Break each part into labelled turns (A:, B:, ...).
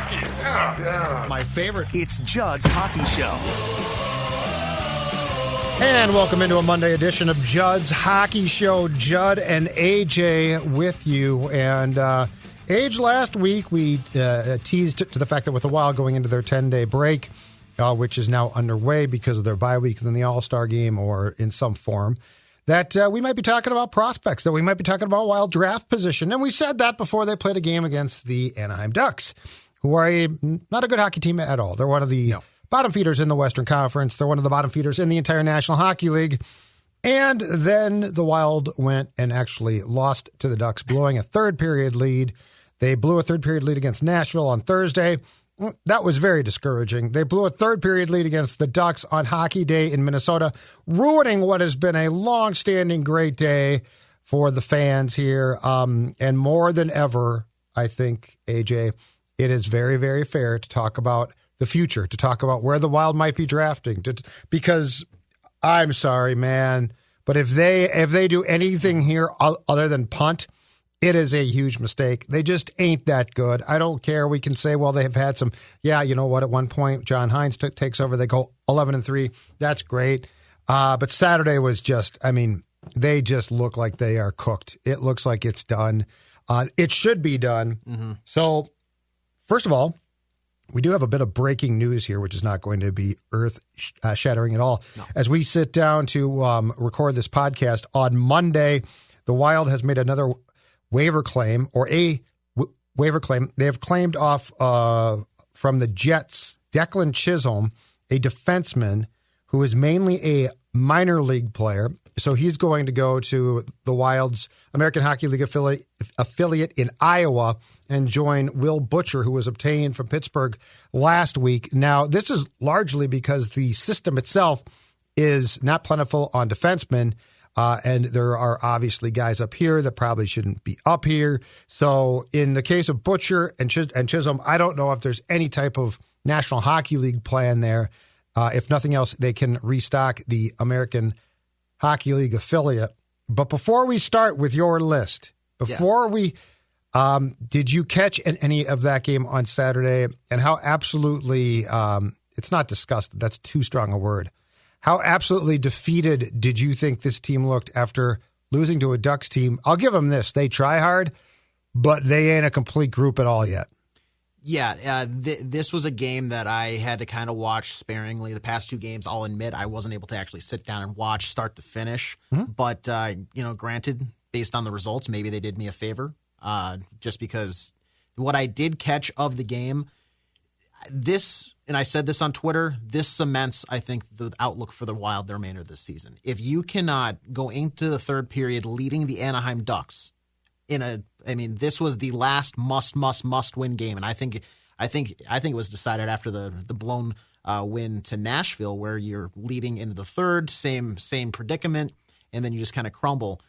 A: hockey. Yeah.
B: My favorite.
C: It's Judd's Hockey Show.
B: And welcome into a Monday edition of Judd's Hockey Show. Judd and AJ with you. And AJ, last week we teased to the fact that with the Wild going into their 10-day break, which is now underway because of their bye week in the All-Star game or in some form, that we might be talking about prospects, that we might be talking about Wild draft position. And we said that before they played a game against the Anaheim Ducks, who are not a good hockey team at all. They're one of the bottom feeders in the Western Conference. They're one of the bottom feeders in the entire National Hockey League. And then the Wild went and actually lost to the Ducks, blowing a third-period lead. They blew a third-period lead against Nashville on Thursday. That was very discouraging. They blew a third-period lead against the Ducks on Hockey Day in Minnesota, ruining what has been a long-standing great day for the fans here. And more than ever, I think, AJ, it is very, very fair to talk about the future, to talk about where the Wild might be drafting, because I'm sorry, man, but if they do anything here other than punt, it is a huge mistake. They just ain't that good. I don't care. We can say, well, they have had some, you know what, at one point, John Hines takes over, they go 11-3. That's great. But Saturday was just, they just look like they are cooked. It looks like it's done. It should be done. Mm-hmm. So, first of all, we do have a bit of breaking news here, which is not going to be earth-shattering at all. No. As we sit down to record this podcast on Monday, the Wild has made another waiver claim, or a waiver claim. They have claimed off from the Jets, Declan Chisholm, a defenseman who is mainly a minor league player. So he's going to go to the Wild's American Hockey League affiliate in Iowa and join Will Butcher, who was obtained from Pittsburgh last week. Now, this is largely because the system itself is not plentiful on defensemen, and there are obviously guys up here that probably shouldn't be up here. So in the case of Butcher and Chisholm, I don't know if there's any type of National Hockey League plan there. If nothing else, they can restock the American Hockey League affiliate. But before we start with your list, did you catch any of that game on Saturday, and how absolutely, it's not disgusted, that's too strong a word, how absolutely defeated did you think this team looked after losing to a Ducks team? I'll give them this. They try hard, but they ain't a complete group at all yet.
D: Yeah, this was a game that I had to kind of watch sparingly. The past two games, I'll admit, I wasn't able to actually sit down and watch start to finish. Mm-hmm. But, granted, based on the results, maybe they did me a favor. Just because what I did catch of the game, and I said this on Twitter, this cements, I think, the outlook for the Wild the remainder of this season. If you cannot go into the third period leading the Anaheim Ducks this was the last must win game, and I think it was decided after the blown win to Nashville, where you're leading into the third, same predicament, and then you just kind of crumble.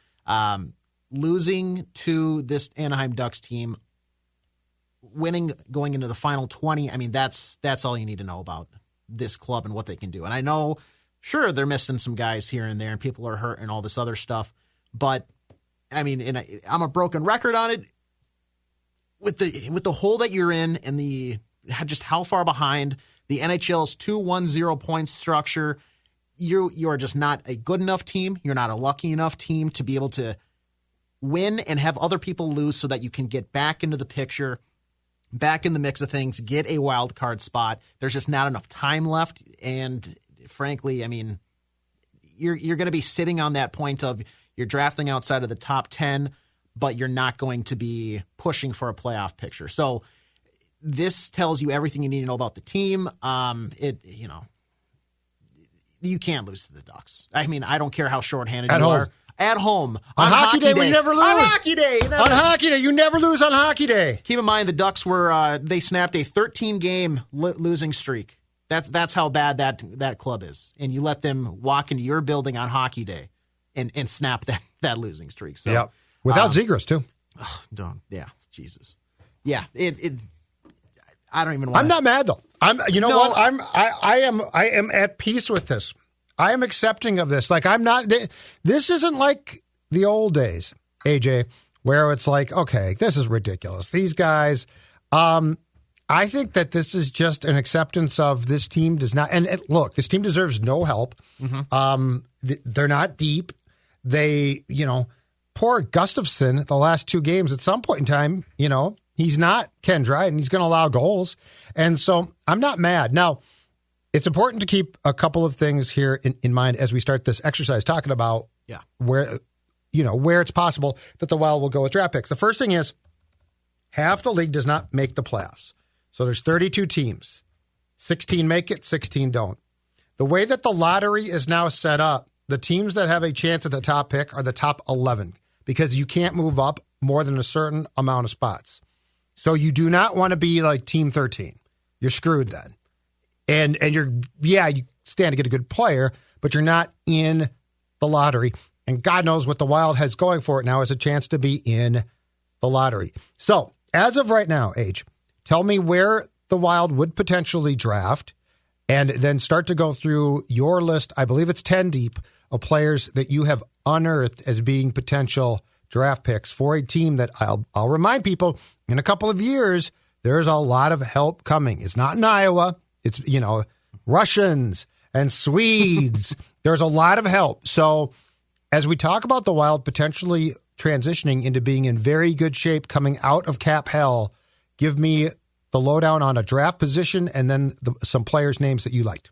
D: Losing to this Anaheim Ducks team, winning going into the final 20, that's all you need to know about this club and what they can do. And I know, sure, they're missing some guys here and there, and people are hurt and all this other stuff, but and I'm a broken record on it. With the hole that you're in and just how far behind the NHL's 2-1-0 points structure, you are just not a good enough team. You're not a lucky enough team to be able to win and have other people lose so that you can get back into the picture, back in the mix of things, get a wild card spot. There's just not enough time left, and frankly, you're going to be sitting on that point of you're drafting outside of the top 10, but you're not going to be pushing for a playoff picture. So this tells you everything you need to know about the team. You can't lose to the Ducks. I don't care how shorthanded you are. At home.
B: On hockey day, we never lose.
D: On hockey day.
B: On hockey day. You never lose on hockey day.
D: Keep in mind, the Ducks they snapped a 13-game losing streak. That's how bad that club is. And you let them walk into your building on hockey day and snap that losing streak. So,
B: yeah. Without Zegras, too.
D: Oh, don't. Yeah. Jesus. Yeah. I don't even want
B: I'm not mad, though. What? I am at peace with this. I am accepting of this. Like, I'm not. This isn't like the old days, AJ, where it's like, okay, this is ridiculous. These guys, I think that this is just an acceptance of this team does not. And look, this team deserves no help. They're not deep. They, poor Gustafsson, the last 2 games, at some point in time, he's not Ken Dryden. He's going to allow goals. And so I'm not mad. Now, it's important to keep a couple of things here in mind as we start this exercise talking about where it's possible that the Wild will go with draft picks. The first thing is half the league does not make the playoffs. So there's 32 teams. 16 make it, 16 don't. The way that the lottery is now set up, the teams that have a chance at the top pick are the top 11 because you can't move up more than a certain amount of spots. So you do not want to be like Team 13. You're screwed then. And you stand to get a good player, but you're not in the lottery. And God knows what the Wild has going for it now is a chance to be in the lottery. So as of right now, Age, tell me where the Wild would potentially draft and then start to go through your list. I believe it's 10 deep of players that you have unearthed as being potential draft picks for a team that I'll remind people in a couple of years, there's a lot of help coming. It's not in Iowa. It's, Russians and Swedes. There's a lot of help. So as we talk about the Wild potentially transitioning into being in very good shape coming out of cap hell, give me the lowdown on a draft position and then some players' names that you liked.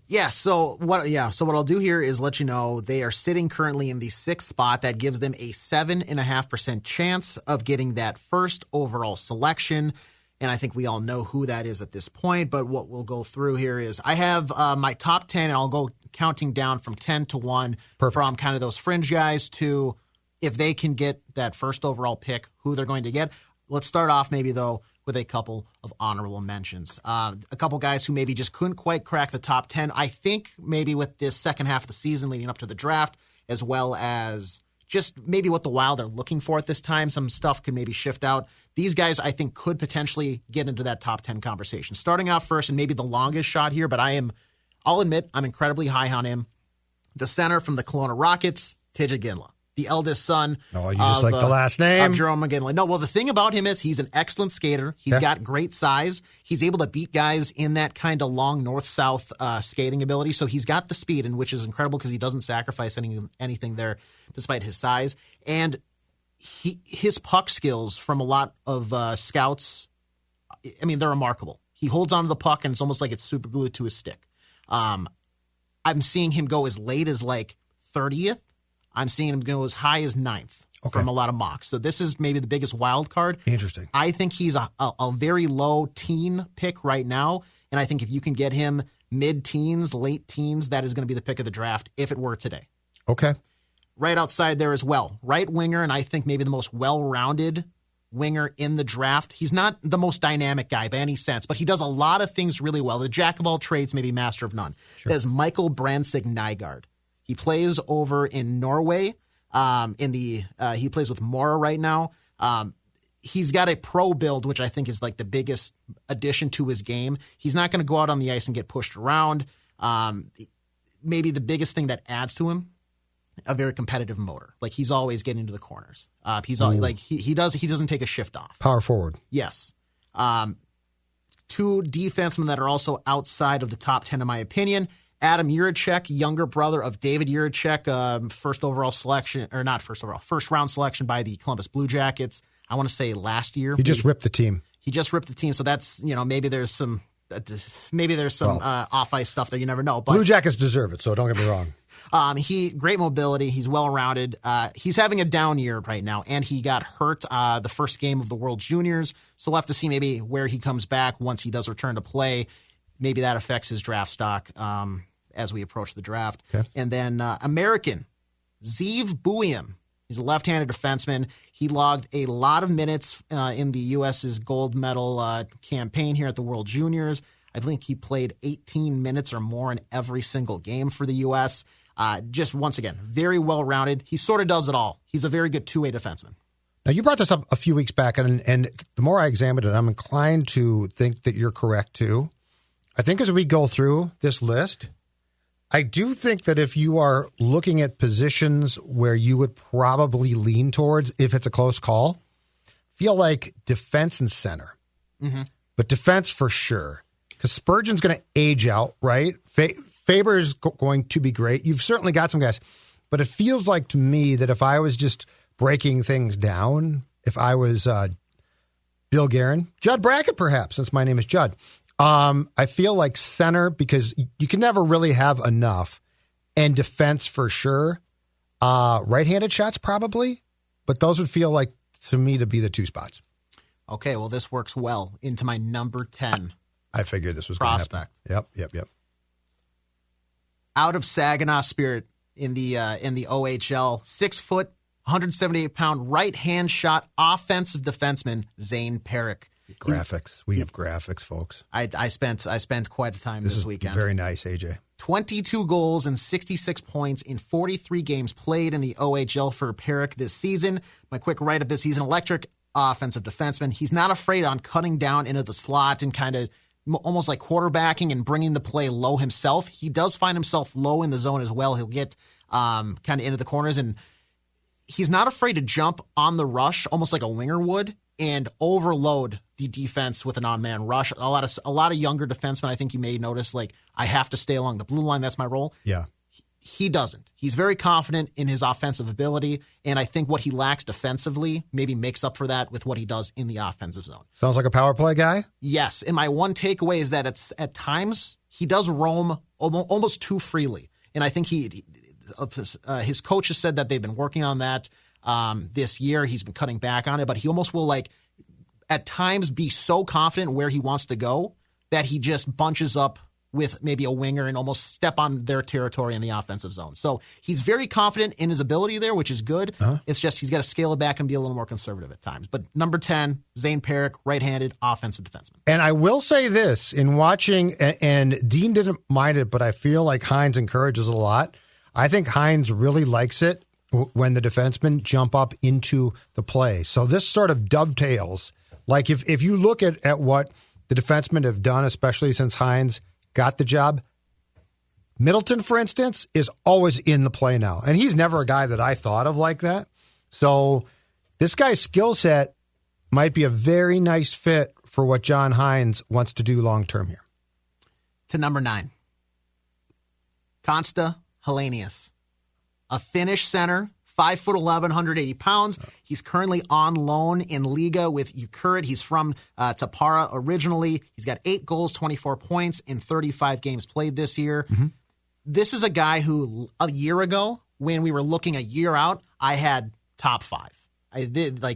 D: Yeah. So what I'll do here is let you know they are sitting currently in the 6th spot. That gives them a 7.5% chance of getting that first overall selection. And I think we all know who that is at this point. But what we'll go through here is I have my top 10, and I'll go counting down from 10 to 1 from kind of those fringe guys to if they can get that first overall pick, who they're going to get. Let's start off maybe, though, with a couple of honorable mentions. A couple guys who maybe just couldn't quite crack the top 10. I think maybe with this second half of the season leading up to the draft, as well as just maybe what the Wild are looking for at this time, some stuff could maybe shift out. These guys, I think, could potentially get into that top 10 conversation. Starting out first, and maybe the longest shot here, but I'll admit, I'm incredibly high on him. The center from the Kelowna Rockets, TJ Ginla. The eldest son.
B: Oh, you just like the last name?
D: Of Jerome McGinley. No, well, the thing about him is he's an excellent skater. He's got great size. He's able to beat guys in that kind of long north-south skating ability. So he's got the speed, and which is incredible because he doesn't sacrifice anything there despite his size. And his puck skills from a lot of scouts, they're remarkable. He holds onto the puck, and it's almost like it's super glued to his stick. I'm seeing him go as late as like 30th. I'm seeing him go as high as 9th from a lot of mocks. So this is maybe the biggest wild card.
B: Interesting.
D: I think he's a very low teen pick right now. And I think if you can get him mid-teens, late teens, that is going to be the pick of the draft if it were today.
B: Okay.
D: Right outside there as well. Right winger, and I think maybe the most well-rounded winger in the draft. He's not the most dynamic guy by any sense, but he does a lot of things really well. The jack of all trades, maybe master of none. Sure. There's Michael Brandsig-Nygaard. He plays over in Norway. He plays with Mora right now. He's got a pro build, which I think is like the biggest addition to his game. He's not going to go out on the ice and get pushed around. Maybe the biggest thing that adds to him, a very competitive motor. Like he's always getting into the corners. He doesn't take a shift off.
B: Power forward.
D: Yes. 2 defensemen that are also outside of the top 10 in my opinion. Adam Jiricek, younger brother of David Jiricek, first round selection by the Columbus Blue Jackets. I want to say last year.
B: He just ripped the team.
D: So that's, maybe there's some off ice stuff that you never know. But
B: Blue Jackets deserve it, so don't get me wrong.
D: Great mobility. He's well rounded. He's having a down year right now, and he got hurt the first game of the World Juniors. So we'll have to see maybe where he comes back once he does return to play. Maybe that affects his draft stock as we approach the draft. Okay. And then American, Zeev Buium. He's a left-handed defenseman. He logged a lot of minutes in the U.S.'s gold medal campaign here at the World Juniors. I think he played 18 minutes or more in every single game for the U.S. Just once again, very well-rounded. He sort of does it all. He's a very good two-way defenseman.
B: Now, you brought this up a few weeks back, and the more I examined it, I'm inclined to think that you're correct, too. I think as we go through this list, I do think that if you are looking at positions where you would probably lean towards, if it's a close call, feel like defense and center. Mm-hmm. but defense for sure. Because Spurgeon's going to age out, right? Faber's going to be great. You've certainly got some guys. But it feels like to me that if I was just breaking things down, if I was Bill Guerin, Judd Brackett perhaps, since my name is Judd, I feel like center, because you can never really have enough, and defense for sure. Right-handed shots probably, but those would feel like, to me, to be the two spots.
D: Okay, well, this works well into my number 10.
B: I figured this was going to happen.
D: Prospect.
B: Yep.
D: Out of Saginaw Spirit in the OHL, 6 foot, 178-pound right-hand shot offensive defenseman Zane Perrick.
B: Graphics. We have graphics, folks.
D: I spent quite a time this weekend.
B: Very nice, AJ.
D: 22 goals and 66 points in 43 games played in the OHL for Perrick this season. My quick write-up is he's an electric offensive defenseman. He's not afraid on cutting down into the slot and kind of almost like quarterbacking and bringing the play low himself. He does find himself low in the zone as well. He'll get kind of into the corners, and he's not afraid to jump on the rush, almost like a winger would, and overload the defense with an on-man rush. A lot of younger defensemen, I think you may notice, like, I have to stay along the blue line. That's my role.
B: Yeah.
D: He doesn't. He's very confident in his offensive ability, and I think what he lacks defensively maybe makes up for that with what he does in the offensive zone.
B: Sounds like a power play guy?
D: Yes, and my one takeaway is that at times he does roam almost too freely, and I think his coach has said that they've been working on that this year. He's been cutting back on it, but he almost will, like, at times be so confident where he wants to go that he just bunches up with maybe a winger and almost step on their territory in the offensive zone. So he's very confident in his ability there, which is good. It's just he's got to scale it back and be a little more conservative at times. But number 10, Zane Perrick, right-handed offensive defenseman.
B: And I will say this, in watching, and Dean didn't mind it, but I feel like Hines encourages it a lot. I think Hines really likes it when the defensemen jump up into the play. So this sort of dovetails. Like if you look at what the defensemen have done, especially since Hines got the job, Middleton, for instance, is always in the play now. And he's never a guy that I thought of like that. So this guy's skill set might be a very nice fit for what John Hines wants to do long-term here.
D: To number 9, Konsta Helenius, a Finnish center, 5'11", 180 pounds. He's currently on loan in Liga with Jukurit. He's from Tappara originally. He's got 8 goals, 24 points in 35 games played this year. Mm-hmm. This is a guy who a year ago, when we were looking a year out, I had top 5.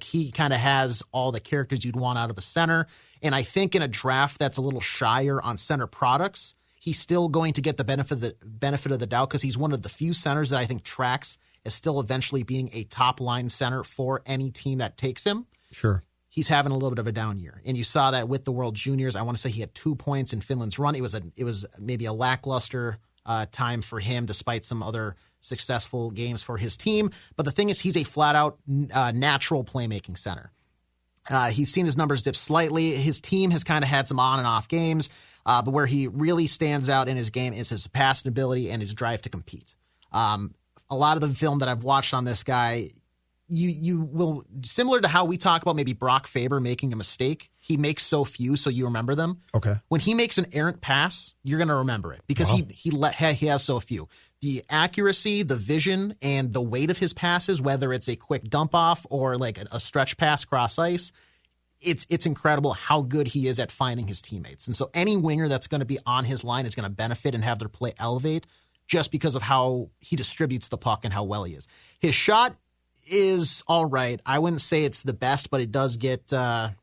D: He kind of has all the characters you'd want out of a center. And I think in a draft that's a little shyer on center products, he's still going to get the benefit of the doubt because he's one of the few centers that I think tracks as still eventually being a top-line center for any team that takes him.
B: Sure.
D: He's having a little bit of a down year. And you saw that with the World Juniors. I want to say he had 2 points in Finland's run. It was maybe a lackluster time for him despite some other successful games for his team. But the thing is, he's a flat-out natural playmaking center. He's seen his numbers dip slightly. His team has kind of had some on and off games, but where he really stands out in his game is his passing ability and his drive to compete. A lot of the film that I've watched on this guy, you will, similar to how we talk about maybe Brock Faber making a mistake, he makes so few so you remember them.
B: Okay.
D: When he makes an errant pass, you're going to remember it because he has so few. The accuracy, the vision, and the weight of his passes, whether it's a quick dump off or like a stretch pass cross ice, it's incredible how good he is at finding his teammates. And so any winger that's going to be on his line is going to benefit and have their play elevate just because of how he distributes the puck and how well he is. His shot is all right. I wouldn't say it's the best, but it does get a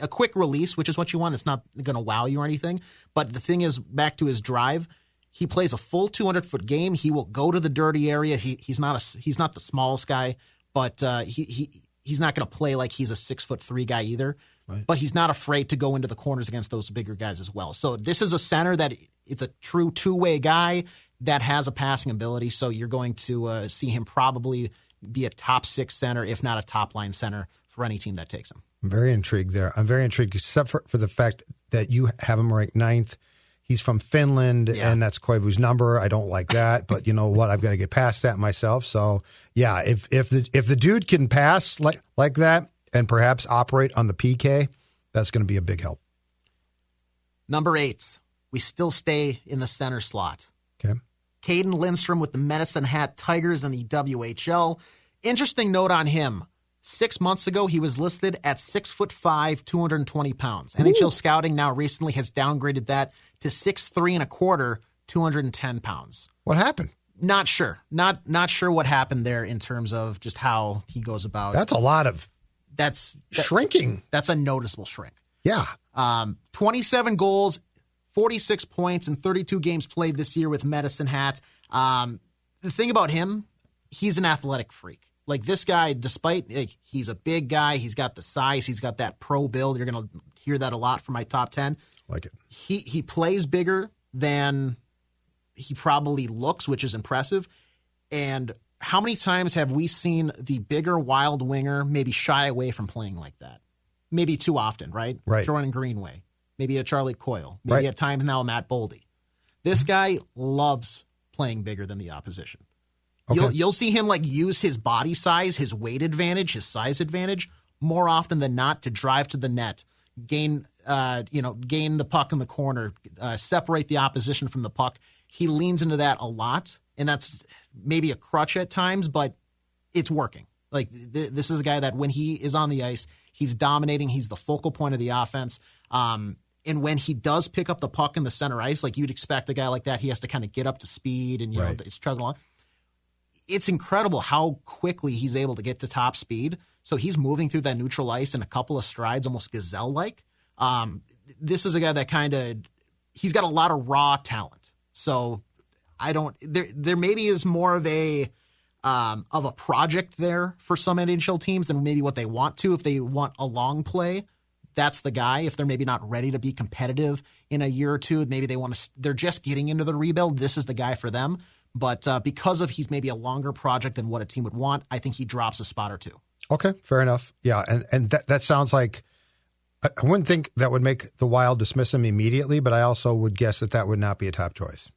D: quick release, which is what you want. It's not going to wow you or anything. But the thing is, back to his drive, he plays a full 200-foot game. He will go to the dirty area. He's not the smallest guy, but he's not going to play like he's a 6'3" guy either. Right. But he's not afraid to go into the corners against those bigger guys as well. So this is a center that it's a true two-way guy that has a passing ability. So you're going to see him probably be a top 6 center, if not a top line center for any team that takes him.
B: I'm very intrigued there. I'm very intrigued, except for the fact that you have him ranked 9th. He's from Finland, and that's Koivu's number. I don't like that, but you know what? I've got to get past that myself. So yeah, if the dude can pass like that and perhaps operate on the PK, that's going to be a big help.
D: Number 8, we still stay in the center slot.
B: Okay.
D: Caden Lindstrom with the Medicine Hat Tigers in the WHL. Interesting note on him. 6 months ago, he was listed at 6'5", 220 pounds.
B: Ooh.
D: NHL Scouting now recently has downgraded that to 6'3" and a quarter, 210 pounds.
B: What happened?
D: Not sure. Not sure what happened there in terms of just how he goes about.
B: That's a lot of
D: That's
B: shrinking.
D: That's a noticeable shrink.
B: Yeah.
D: 27 goals, 46 points, and 32 games played this year with Medicine Hat. The thing about him, he's an athletic freak. Like this guy, despite he's a big guy, he's got the size, he's got that pro build. You're going to hear that a lot from my top 10.
B: Like it.
D: He plays bigger than he probably looks, which is impressive. And how many times have we seen the bigger wild winger maybe shy away from playing like that? Maybe too often, right?
B: Right.
D: Jordan Greenway, maybe a Charlie Coyle, maybe
B: right.
D: at times now Matt Boldy. This guy loves playing bigger than the opposition.
B: Okay.
D: You'll see him use his body size, his weight advantage, his size advantage more often than not to drive to the net, gain the puck in the corner, separate the opposition from the puck. He leans into that a lot, and that's maybe a crutch at times, but it's working. This is a guy that when he is on the ice, he's dominating. He's the focal point of the offense. And when he does pick up the puck in the center ice, like you'd expect a guy like that, he has to kind of get up to speed and
B: right.
D: it's chugging along. It's incredible how quickly he's able to get to top speed. So he's moving through that neutral ice in a couple of strides, almost gazelle-like. This is a guy that he's got a lot of raw talent. So there maybe is more of a project there for some NHL teams than maybe what they want to. If they want a long play, that's the guy. If they're maybe not ready to be competitive in a year or two, maybe they're just getting into the rebuild. This is the guy for them. But because of he's maybe a longer project than what a team would want, I think he drops a spot or two.
B: Okay, fair enough. Yeah, and that sounds like I wouldn't think that would make the Wild dismiss him immediately, but I also would guess that would not be a top choice. Is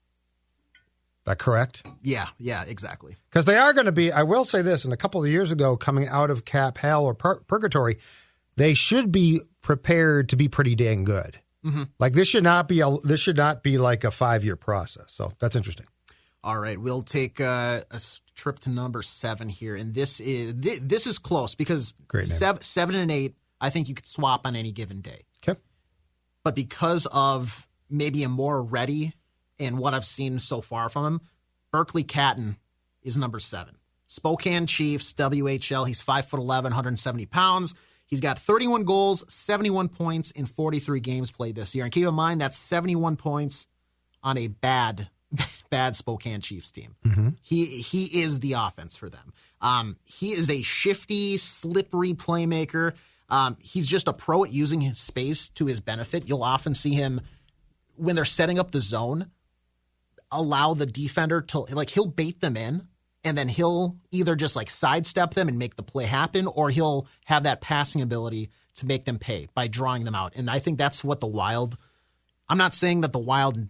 B: that correct?
D: Yeah, exactly. Because
B: they are going to be, I will say this, and a couple of years ago, coming out of cap hell or purgatory, they should be prepared to be pretty dang good.
D: Mm-hmm.
B: This should not be like a 5-year process. So that's interesting.
D: All right, we'll take a trip to number 7 here, and this is close because 7 and 8, I think you could swap on any given day.
B: Okay,
D: but because of maybe a more ready and what I've seen so far from him, Berkeley Catton is number 7. Spokane Chiefs, WHL. He's 5'11", 170 pounds. He's got 31 goals, 71 points in 43 games played this year, and keep in mind that's 71 points on a bad Spokane Chiefs team.
B: Mm-hmm.
D: He is the offense for them. He is a shifty, slippery playmaker. He's just a pro at using his space to his benefit. You'll often see him when they're setting up the zone, allow the defender to he'll bait them in, and then he'll either just sidestep them and make the play happen, or he'll have that passing ability to make them pay by drawing them out. And I think that's what the Wild. I'm not saying that the Wild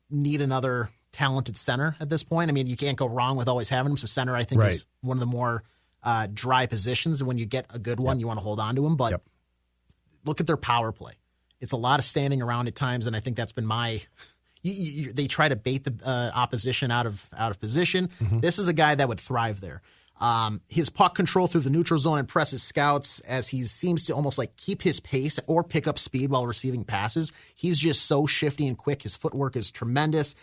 D: need another talented center at this point. I mean, you can't go wrong with always having him. So center, I think,
B: right.
D: is one of the more dry positions. And when you get a good one, you want to hold on to him. But look at their power play. It's a lot of standing around at times, and I think that's been they try to bait the opposition out of position. Mm-hmm. This is a guy that would thrive there. His puck control through the neutral zone impresses scouts as he seems to almost keep his pace or pick up speed while receiving passes. He's just so shifty and quick. His footwork is tremendous.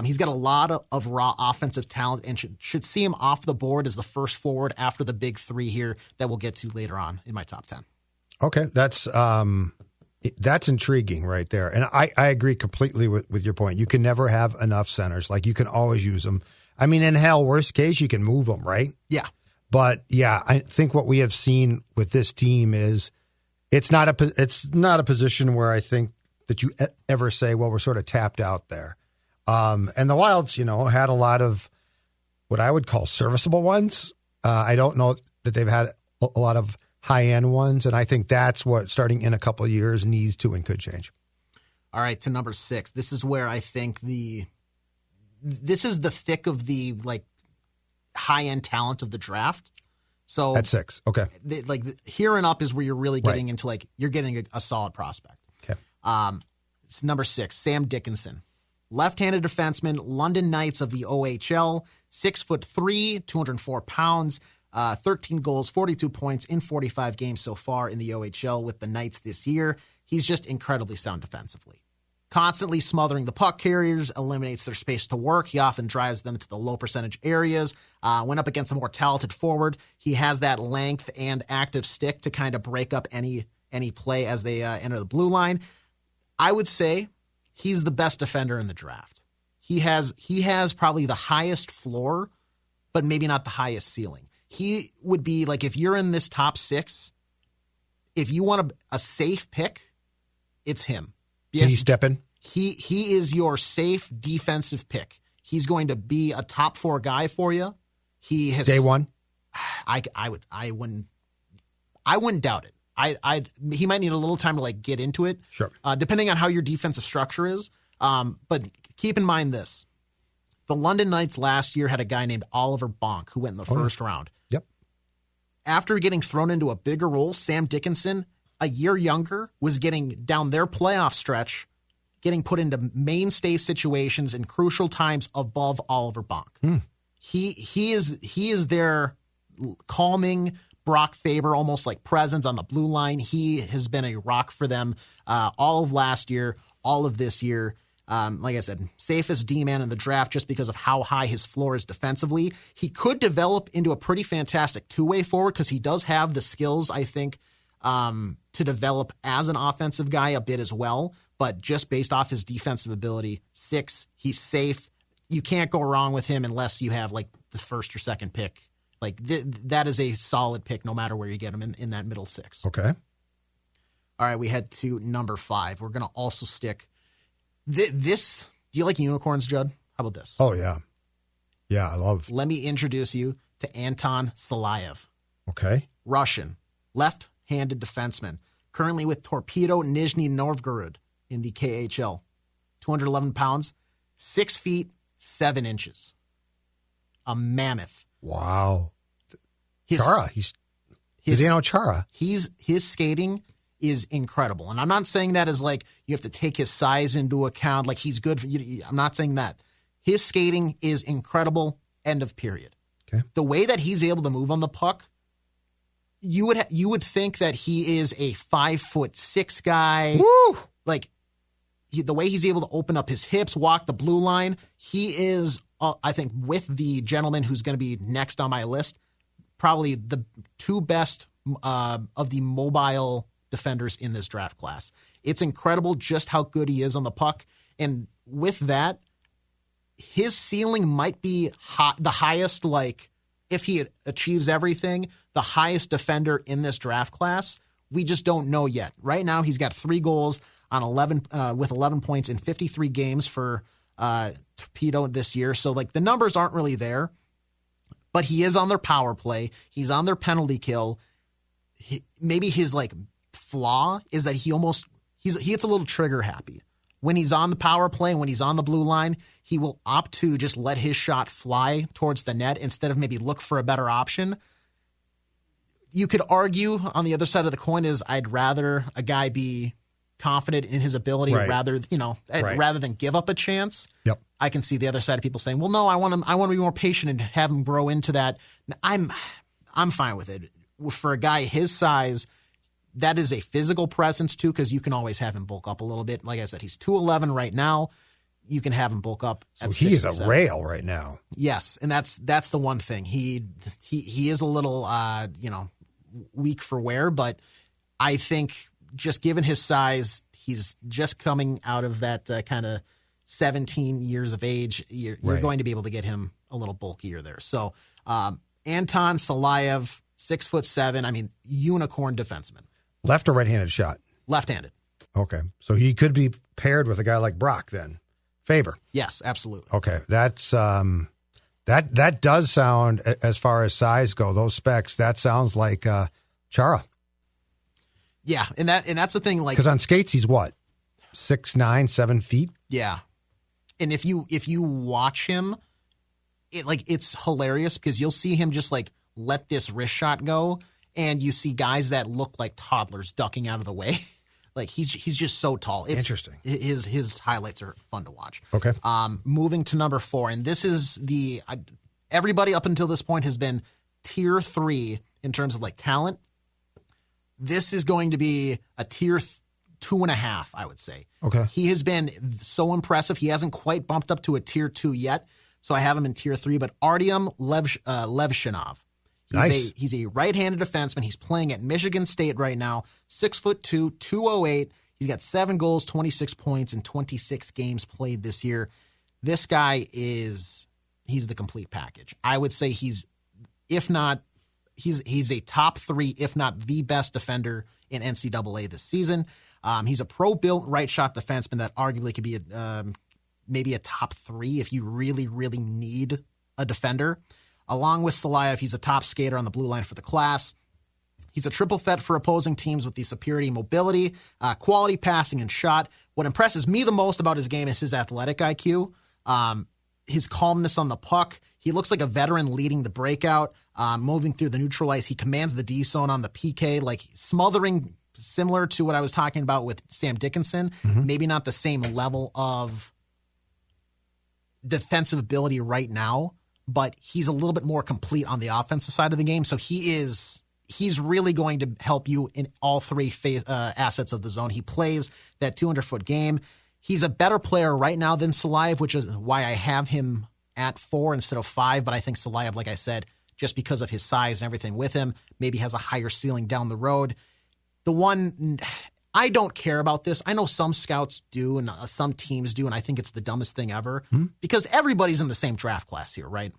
D: He's got a lot of raw offensive talent and should see him off the board as the first forward after the big 3 here that we'll get to later on in my top 10.
B: Okay, that's intriguing right there. And I agree completely with your point. You can never have enough centers. You can always use them. I mean, in hell, worst case, you can move them, right?
D: Yeah.
B: But yeah, I think what we have seen with this team is it's not a position where I think that you ever say, well, we're sort of tapped out there. And the Wilds, had a lot of what I would call serviceable ones. I don't know that they've had a lot of high-end ones, and I think that's what, starting in a couple of years, needs to and could change.
D: All right, to number 6. This is where I think this is the thick of the high-end talent of the draft. So
B: at 6, okay.
D: Here and up is where you're really getting into you're getting a solid prospect.
B: Okay.
D: Number 6, Sam Dickinson. Left-handed defenseman, London Knights of the OHL, 6'3", 204 pounds, 13 goals, 42 points in 45 games so far in the OHL with the Knights this year. He's just incredibly sound defensively. Constantly smothering the puck carriers, eliminates their space to work. He often drives them to the low percentage areas. Went up against a more talented forward. He has that length and active stick to kind of break up any play as they enter the blue line. I would say he's the best defender in the draft. He has probably the highest floor, but maybe not the highest ceiling. He would be like, if you're in this top 6, if you want a safe pick, it's him. Yes,
B: can he step in?
D: He is your safe defensive pick. He's going to be a top 4 guy for you. He has
B: day one.
D: I wouldn't doubt it. He might need a little time to like get into it.
B: Sure.
D: Depending on how your defensive structure is. But keep in mind this: the London Knights last year had a guy named Oliver Bonk who went in the first round.
B: Yep.
D: After getting thrown into a bigger role, Sam Dickinson, a year younger, was getting down their playoff stretch, getting put into mainstay situations in crucial times above Oliver Bonk. He is their calming Brock Faber, almost like presence on the blue line. He has been a rock for them all of last year, all of this year. Like I said, safest D-man in the draft just because of how high his floor is defensively. He could develop into a pretty fantastic two-way forward because he does have the skills, I think, to develop as an offensive guy a bit as well. But just based off his defensive ability, 6, he's safe. You can't go wrong with him unless you have like the first or second pick. Like that is a solid pick no matter where you get him in that middle 6.
B: Okay.
D: All right, we head to number 5. We're going to also stick this. Do you like unicorns, Judd? How about this?
B: Oh, yeah. Yeah, I love.
D: Let me introduce you to Anton Salayev.
B: Okay.
D: Russian, left-handed defenseman, currently with Torpedo Nizhny Novgorod in the KHL. 211 pounds, 6 feet, 7 inches. A mammoth.
B: Wow. Chara. Zdeno Chara.
D: His skating is incredible. And I'm not saying that as like you have to take his size into account, like he's good for you. I'm not saying that. His skating is incredible, end of period.
B: Okay.
D: The way that he's able to move on the puck, you would think that he is a 5'6" guy.
B: Woo!
D: Like the way he's able to open up his hips, walk the blue line, he is, I think, with the gentleman who's going to be next on my list, probably the 2 best of the mobile defenders in this draft class. It's incredible just how good he is on the puck. And with that, his ceiling might be the highest, like if he achieves everything, the highest defender in this draft class. We just don't know yet. Right now, he's got 3 goals on 11 with 11 points in 53 games for Torpedo this year. So like the numbers aren't really there, but he is on their power play. He's on their penalty kill. Maybe his like flaw is that he gets a little trigger happy. When he's on the power play, when he's on the blue line, he will opt to just let his shot fly towards the net instead of maybe look for a better option. You could argue on the other side of the coin is I'd rather a guy be confident in his ability rather than give up a chance.
B: Yep.
D: I can see the other side of people saying, well, no, I want to be more patient and have him grow into that. I'm fine with it. For a guy his size, that is a physical presence too, because you can always have him bulk up a little bit. Like I said, he's 211 right now. You can have him bulk up.
B: So he is a rail right now.
D: Yes, and that's the one thing. He is a little weak for wear, but I think just given his size, he's just coming out of that kind of 17 years of age. You're going to be able to get him a little bulkier there. So Anton Salayev, 6'7". I mean, unicorn defenseman.
B: Left or right-handed shot?
D: Left-handed.
B: Okay. So he could be paired with a guy like Brock then. Faber.
D: Yes, absolutely.
B: Okay. That's that does sound, as far as size go, those specs, that sounds like Chara.
D: Yeah, and that's the thing, like,
B: because on skates he's what? 6'9", 7 feet?
D: Yeah. And if you watch him, it's hilarious because you'll see him just like let this wrist shot go, and you see guys that look like toddlers ducking out of the way. Like he's just so tall. It's
B: interesting.
D: His highlights are fun to watch.
B: Okay.
D: Moving to number 4, and this is everybody up until this point has been tier 3 in terms of like talent. This is going to be a tier 2.5, I would say.
B: Okay.
D: He has been so impressive. He hasn't quite bumped up to a tier 2 yet, so I have him in tier 3. But Artyom Levshinov.
B: Nice.
D: He's a right-handed defenseman. He's playing at Michigan State right now. 6'2", 208. He's got 7 goals, 26 points, and 26 games played this year. This guy he's the complete package. I would say he's a top 3, if not the best defender in NCAA this season. He's a pro-built right-shot defenseman that arguably could be maybe a top 3 if you really, really need a defender. Along with Salayev, he's a top skater on the blue line for the class. He's a triple threat for opposing teams with the superiority, mobility, quality passing, and shot. What impresses me the most about his game is his athletic IQ, his calmness on the puck. He looks like a veteran leading the breakout, moving through the neutral ice. He commands the D zone on the PK, like smothering, similar to what I was talking about with Sam Dickinson. Maybe not the same level of defensive ability right now, but he's a little bit more complete on the offensive side of the game. So he's really going to help you in all 3 assets of the zone. He plays that 200-foot game. He's a better player right now than Salayev, which is why I have him at 4 instead of 5. But I think Salayev, like I said, just because of his size and everything with him, maybe has a higher ceiling down the road. The one, I don't care about this. I know some scouts do and some teams do, and I think it's the dumbest thing ever because everybody's in the same draft class here, right?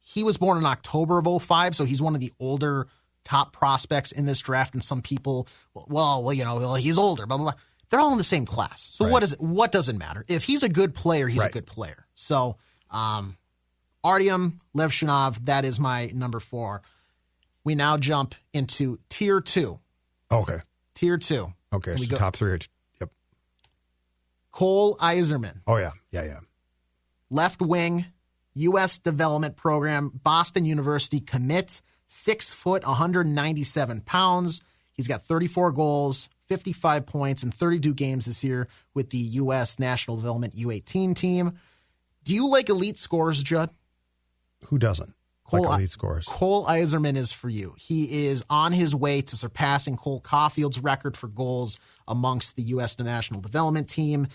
D: He was born in October of 2005, so he's one of the older top prospects in this draft, and some people, he's older, blah, blah, blah. They're all in the same class. So
B: Right.
D: what does it matter? If he's a good player, he's a good player. So Artyom Levshinov, that is my number 4. We now jump into tier 2.
B: Okay.
D: Tier 2.
B: Okay.
D: We
B: So
D: go
B: top 3. Yep.
D: Cole Eiserman,
B: Oh, yeah. Yeah.
D: left wing, U.S. Development Program, Boston University commit, 6 foot, 197 pounds. He's got 34 goals, 55 points in 32 games this year with the U.S. National Development U18 team. Do you like elite scorers, Judd?
B: Who doesn't like elite scores?
D: Cole Eiserman is for you. He is on his way to surpassing Cole Caulfield's record for goals amongst the U.S. National Development Team.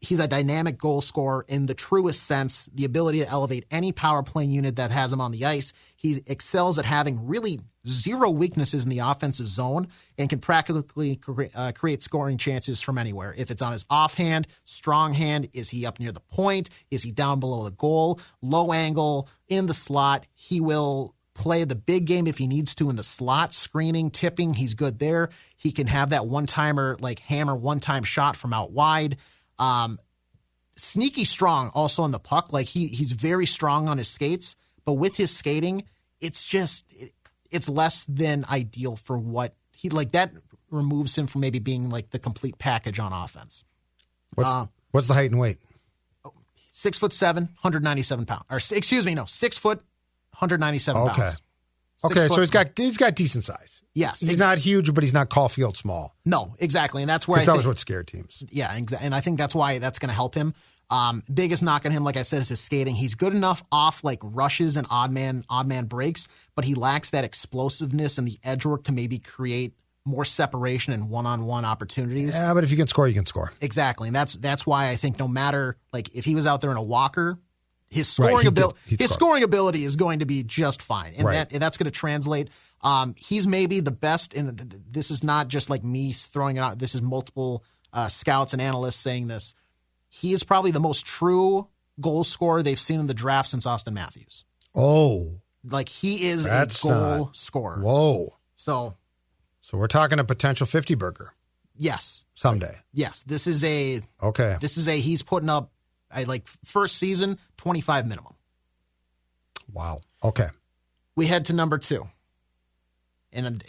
D: He's a dynamic goal scorer in the truest sense, the ability to elevate any power play unit that has him on the ice. He excels at having really 0 weaknesses in the offensive zone and can practically create scoring chances from anywhere. If it's on his offhand, strong hand, is he up near the point? Is he down below the goal? Low angle, in the slot, he will play the big game if he needs to in the slot, screening, tipping, he's good there. He can have that one-timer, like hammer one-time shot from out wide. Sneaky strong also on the puck. Like he's very strong on his skates, but with his skating, it's less than ideal for what he like. That removes him from maybe being like the complete package on offense.
B: What's the height and weight?
D: 6'7", 197 pounds. Or 6 foot, 197 pounds.
B: Okay, so he's got decent size.
D: Yes,
B: he's not huge, but he's not Caulfield small.
D: No, exactly, and that's where
B: that was what scared teams.
D: Yeah, and I think that's why that's going to help him. Biggest knock on him, like I said, is his skating. He's good enough off like rushes and odd man breaks, but he lacks that explosiveness and the edge work to maybe create more separation and one-on-one opportunities.
B: Yeah, but if you can score, you can score.
D: Exactly, and that's why I think no matter like if he was out there in a walker, his scoring ability is going to be just fine, and that's going to translate. He's maybe the best, and this is not just like me throwing it out. This is multiple scouts and analysts saying this. He is probably the most true goal scorer they've seen in the draft since Austin Matthews.
B: Oh,
D: like he is a goal scorer.
B: Whoa!
D: So
B: we're talking a potential 50 burger.
D: Yes,
B: someday.
D: Yes, this is he's putting up. First season, 25 minimum.
B: Wow. Okay.
D: We head to number 2. And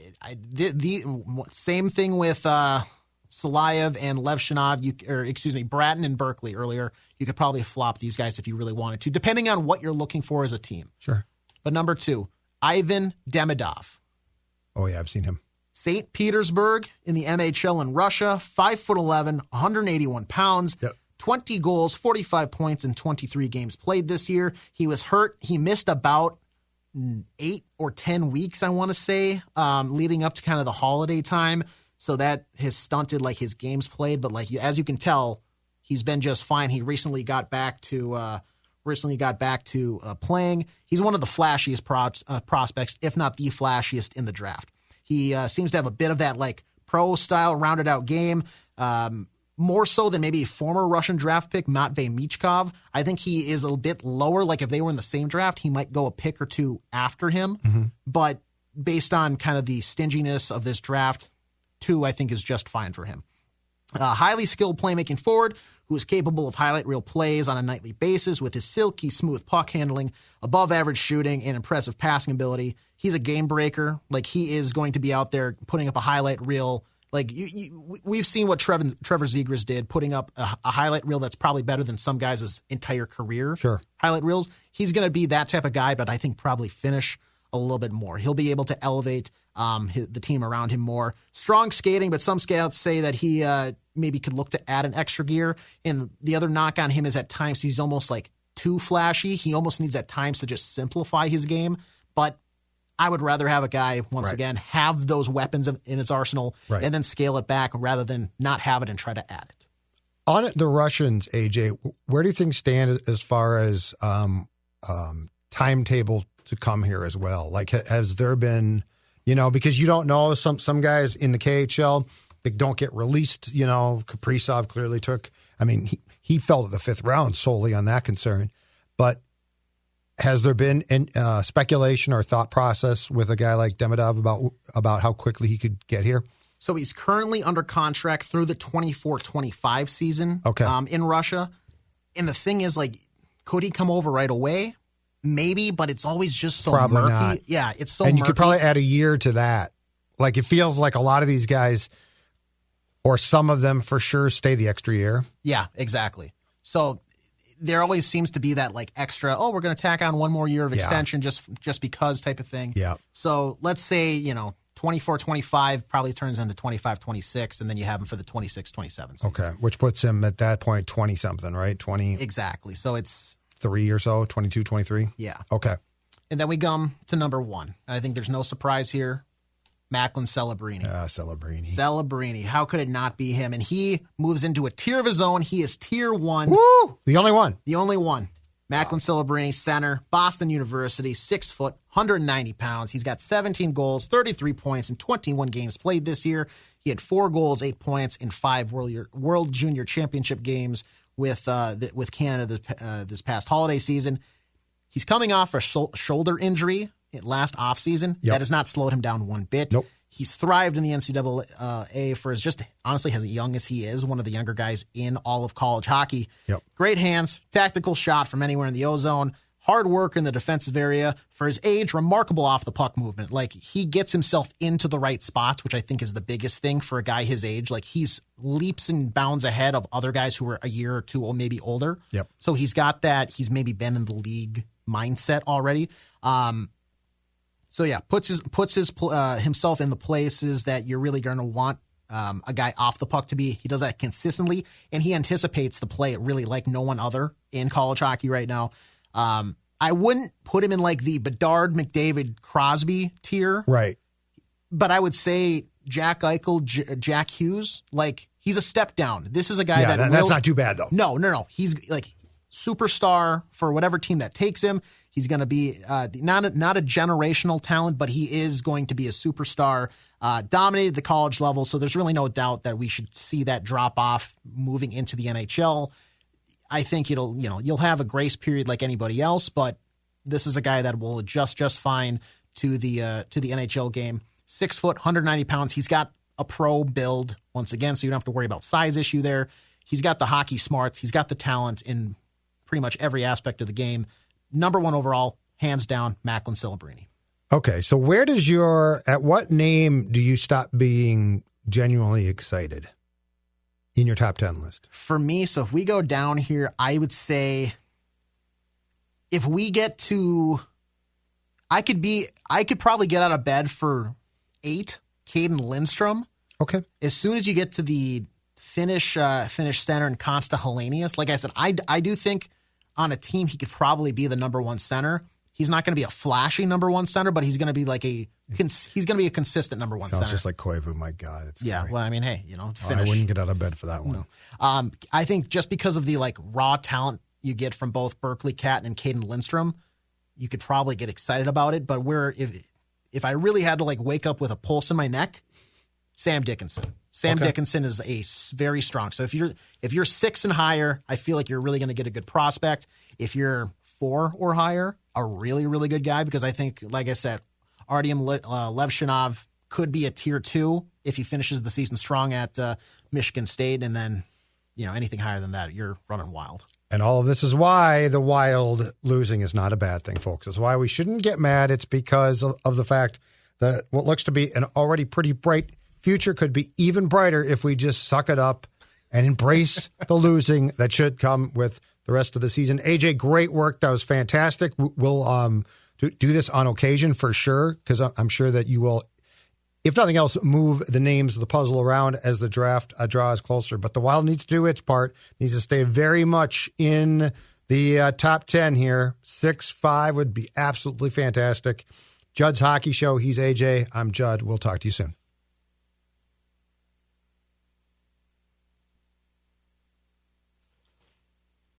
D: the same thing with Salayev and Levshinov, Bratton and Berkeley earlier. You could probably flop these guys if you really wanted to, depending on what you're looking for as a team.
B: Sure.
D: But number 2, Ivan Demidov.
B: Oh, yeah, I've seen him.
D: St. Petersburg in the MHL in Russia, 5'11", 181 pounds, 20 goals, 45 points in 23 games played this year. He was hurt. He missed about 8 or 10 weeks, I want to say, leading up to kind of the holiday time. So that has stunted like his games played. But like as you can tell, he's been just fine. He recently got back to playing. He's one of the flashiest prospects, if not the flashiest in the draft. He seems to have a bit of that like pro style rounded out game. More so than maybe former Russian draft pick Matvei Michkov. I think he is a bit lower. Like if they were in the same draft, he might go a pick or two after him. Mm-hmm. But based on kind of the stinginess of this draft, 2 I think is just fine for him. Highly skilled playmaking forward who is capable of highlight reel plays on a nightly basis with his silky smooth puck handling, above average shooting, and impressive passing ability. He's a game breaker. Like he is going to be out there putting up a highlight reel. Like we've seen what Trevor Zegras did, putting up a highlight reel that's probably better than some guys' entire career.
B: Sure.
D: Highlight reels. He's going to be that type of guy, but I think probably finish a little bit more. He'll be able to elevate the team around him more. Strong skating, but some scouts say that he maybe could look to add an extra gear. And the other knock on him is at times he's almost like too flashy. He almost needs at times to just simplify his game. But I would rather have a guy, once again, have those weapons in his arsenal and then scale it back rather than not have it and try to add it.
B: On the Russians, AJ, where do you think stand as far as timetable to come here as well? Like, has there been, because you don't know, some guys in the KHL, they don't get released, Kaprizov clearly took, he fell to the 5th round solely on that concern. But has there been speculation or thought process with a guy like Demidov about how quickly he could get here?
D: So he's currently under contract through the 24-25 season in Russia. And the thing is, like, could he come over right away? Maybe, but it's always just so
B: probably
D: murky.
B: Not.
D: Yeah, it's so
B: and
D: murky.
B: You could probably add a year to that. Like, it feels like a lot of these guys, or some of them for sure, stay the extra year.
D: Yeah, exactly. So there always seems to be that like extra, we're going to tack on one more year of extension just because type of thing.
B: Yeah.
D: So let's say, 24-25 probably turns into 25-26, and then you have him for the 26-27 season.
B: Okay, which puts him at that point 20-something, right? 20.
D: Exactly. So it's
B: 3 or so, 22, 23?
D: Yeah.
B: Okay.
D: And then we come to number 1. I think there's no surprise here. Macklin Celebrini. Celebrini. How could it not be him? And he moves into a tier of his own. He is tier 1.
B: Woo! The only one.
D: Macklin Celebrini, center, Boston University, 6 foot, 190 pounds. He's got 17 goals, 33 points in 21 games played this year. He had 4 goals, 8 points in 5 World Junior Championship games with Canada this past holiday season. He's coming off a shoulder injury last offseason. That has not slowed him down one bit.
B: Nope.
D: He's thrived in the NCAA for honestly as young as he is, one of the younger guys in all of college hockey.
B: Yep.
D: Great hands, tactical shot from anywhere in the O-zone, hard work in the defensive area. For his age, remarkable off the puck movement. Like, he gets himself into the right spots, which I think is the biggest thing for a guy his age. Like, he's leaps and bounds ahead of other guys who are a year or two or maybe older.
B: Yep.
D: So he's got that. He's maybe been in the league mindset already. So yeah, puts himself in the places that you're really going to want a guy off the puck to be. He does that consistently, and he anticipates the play really like no one other in college hockey right now. I wouldn't put him in like the Bedard, McDavid, Crosby tier,
B: right?
D: But I would say Jack Eichel, Jack Hughes, like he's a step down. This is a guy
B: that's not too bad though.
D: No. He's like superstar for whatever team that takes him. He's going to be not a generational talent, but he is going to be a superstar. Dominated the college level, so there's really no doubt that we should see that drop off moving into the NHL. I think you'll have a grace period like anybody else, but this is a guy that will adjust just fine to the NHL game. 6 foot, 190 pounds. He's got a pro build once again, so you don't have to worry about size issue there. He's got the hockey smarts. He's got the talent in pretty much every aspect of the game. Number 1 overall, hands down, Macklin Celebrini.
B: Okay, so at what name do you stop being genuinely excited in your top 10 list?
D: For me, so if we go down here, I would say if we get to, I could probably get out of bed for 8 Caden Lindstrom.
B: Okay.
D: As soon as you get to the Finnish center and Konsta Helenius, like I said, I do think on a team he could probably be the number one center. He's not going to be a flashy number one center, but he's going to be a consistent number one center.
B: Sounds just like Koivu. My God, it's
D: yeah.
B: scary.
D: Well, I mean, hey, Finnish.
B: I wouldn't get out of bed for that one.
D: No. I think just because of the raw talent you get from both Berkeley Catton and Caden Lindstrom, you could probably get excited about it. But if I really had to wake up with a pulse in my neck, Sam Dickinson. Dickinson is a very strong. So if you're 6 and higher, I feel like you're really going to get a good prospect. If you're 4 or higher, a really, really good guy, because I think, like I said, Artyom Levshinov could be a tier 2 if he finishes the season strong at Michigan State, and then anything higher than that, you're running wild.
B: And all of this is why the Wild losing is not a bad thing, folks. It's why we shouldn't get mad. It's because of the fact that what looks to be an already pretty bright future could be even brighter if we just suck it up and embrace the losing that should come with the rest of the season. AJ, great work. That was fantastic. We'll do this on occasion for sure, because I'm sure that you will, if nothing else, move the names of the puzzle around as the draft draws closer. But the Wild needs to do its part, needs to stay very much in the top 10 here. 6-5 would be absolutely fantastic. Judd's Hockey Show. He's AJ. I'm Judd. We'll talk to you soon.